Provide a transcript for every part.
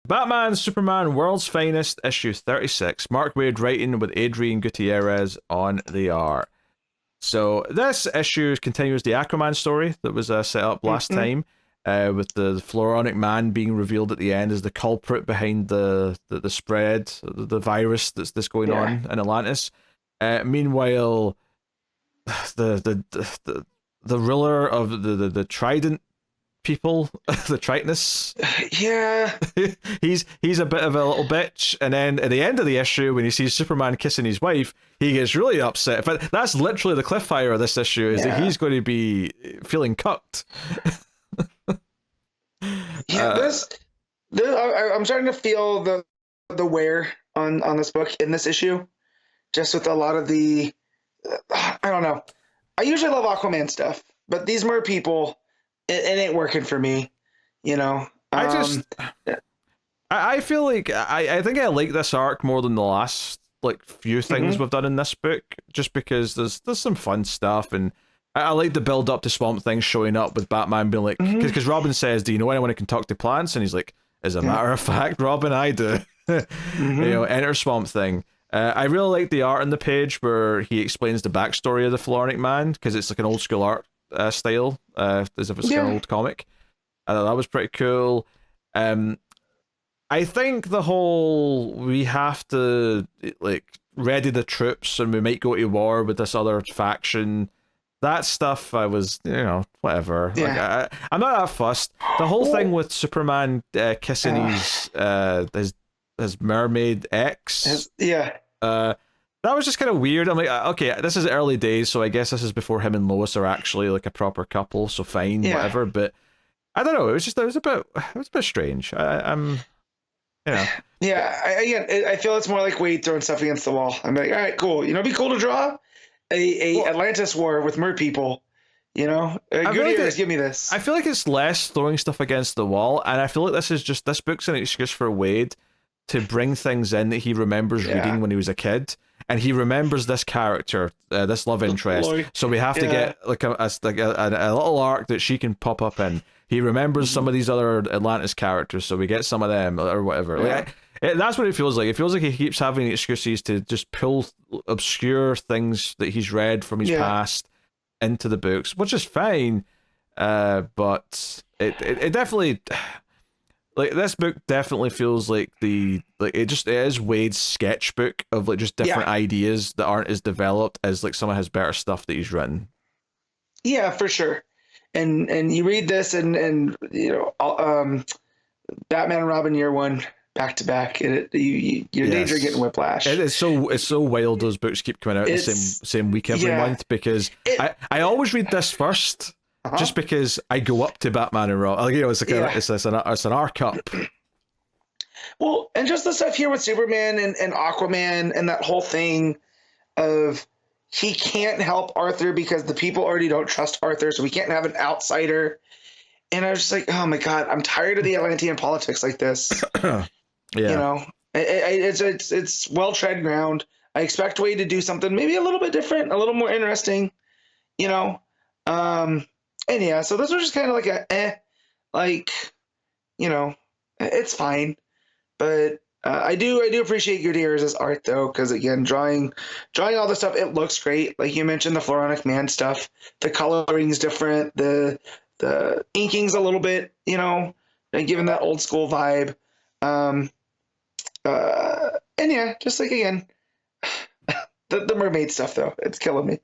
Batman, Superman, World's Finest, issue 36. Mark Waid writing with Adrian Gutierrez on the art. So this issue continues the Aquaman story that was set up last time, with the Floronic Man being revealed at the end as the culprit behind the spread, the virus that's going on in Atlantis. Meanwhile, the ruler of the Trident people, the Tritonists. Yeah. he's a bit of a little bitch, and then at the end of the issue, when he sees Superman kissing his wife, he gets really upset. But that's literally the cliffhanger of this issue, is that he's going to be feeling cucked. I'm starting to feel the wear on this book in this issue, just with a lot of the I don't know. I usually love Aquaman stuff, but these mer people, it ain't working for me, you know. I feel like I think I like this arc more than the last few things we've done in this book, just because there's some fun stuff, and I like the build up to Swamp Thing showing up with Batman being like, because Robin says, "Do you know anyone who can talk to plants?" And he's like, "As a matter of fact, Robin, I do." You know, enter Swamp Thing. I really like the art on the page where he explains the backstory of the Floronic Man, because it's like an old school art style, as if it's an old comic. That was pretty cool. I think the whole we have to ready the troops and we might go to war with this other faction, that stuff I was, whatever. Yeah. I'm not that fussed. The whole thing with Superman kissing his mermaid ex. That was just kind of weird. I'm like, okay, this is early days, so I guess this is before him and Lois are actually like a proper couple, so fine, whatever. But I don't know. It was a bit strange. I'm. I feel it's more like Wade throwing stuff against the wall. I'm like, all right, cool. It'd be cool to draw a Atlantis war with mer people. Gutierrez, give me this. I feel like it's less throwing stuff against the wall, and I feel like this book's an excuse for Wade to bring things in that he remembers reading when he was a kid, and he remembers this character, this love interest. So we have to get a little arc that she can pop up in. He remembers some of these other Atlantis characters, so we get some of them or whatever. That's what it feels like. It feels like he keeps having excuses to just pull obscure things that he's read from his past into the books, which is fine. But it definitely, this book definitely feels like it is Wade's sketchbook of just different ideas that aren't as developed as some of his better stuff that he's written. Yeah, for sure. And you read this and Batman and Robin year one back to back, your days are getting whiplash. It's so wild those books keep coming out the same week every month, because I always read this first just because I go up to Batman and Robin. It's an arc up. Well, and just the stuff here with Superman and Aquaman and that whole thing of he can't help Arthur because the people already don't trust Arthur, so we can't have an outsider. And I was just like, oh my God, I'm tired of the Atlantean politics like this. It's well tread ground. I expect Wade to do something maybe a little bit different, a little more interesting, so this was just kind of like it's fine. But I do appreciate Gutierrez's art though, because again, drawing all this stuff, it looks great. Like you mentioned, the Floronic Man stuff, the coloring's different, the inking's a little bit, given that old school vibe. Just again, the mermaid stuff though, it's killing me.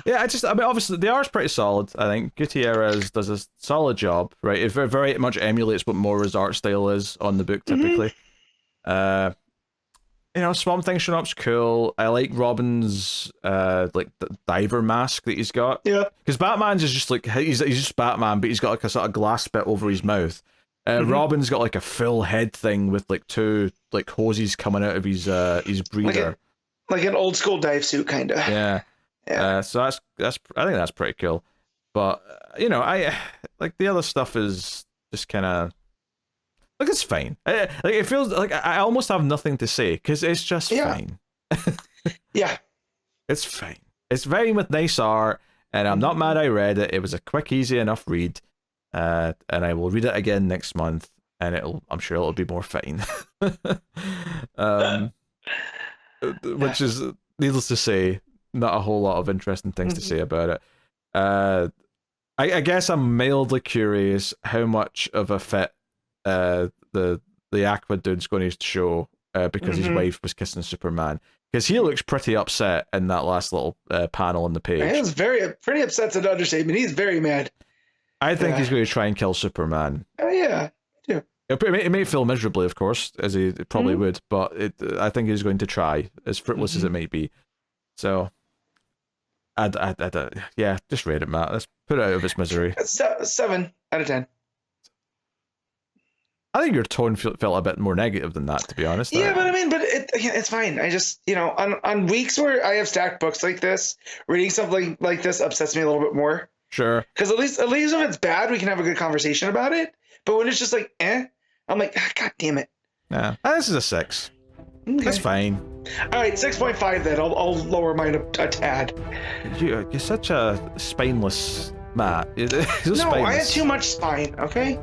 Obviously the art's pretty solid. I think Gutierrez does a solid job, right? It very, very much emulates what Mora's art style is on the book typically. Swamp Thing showing up's cool. I like Robin's the diver mask that he's got. Yeah. Because Batman's is just he's just Batman, but he's got a sort of glass bit over his mouth. Robin's got a full head thing with two hoses coming out of his breather. Like an old school dive suit kind of. Yeah. So I think that's pretty cool. But I like the other stuff is just kind of it's fine. It feels like I almost have nothing to say because it's just fine. It's fine. It's very with nice art, and I'm not mad I read it. It was a quick, easy enough read, and I will read it again next month. and I'm sure it'll be more fitting. Which is, needless to say, not a whole lot of interesting things to say about it. I guess I'm mildly curious how much of a fit the Aqua dude's going to show because his wife was kissing Superman. Because he looks pretty upset in that last little panel on the page. He's pretty upset's an understatement. He's very mad. I think he's going to try and kill Superman. Oh yeah, me too. It may fail miserably, of course, as he probably would, but I think he's going to try, as fruitless as it may be. So, yeah, just rate it, Matt. Let's put it out of its misery. 7 out of 10. I think your tone felt a bit more negative than that, to be honest. Yeah, but I mean, it's fine. I just, on weeks where I have stacked books like this, reading something like this upsets me a little bit more. Sure. Because at least if it's bad, we can have a good conversation about it. But when it's just like, I'm like, God damn it. Yeah, this is a 6. Okay. That's fine. All right, 6.5 then. I'll lower mine a tad. You're such a spineless Matt. No, I have too much spine, okay?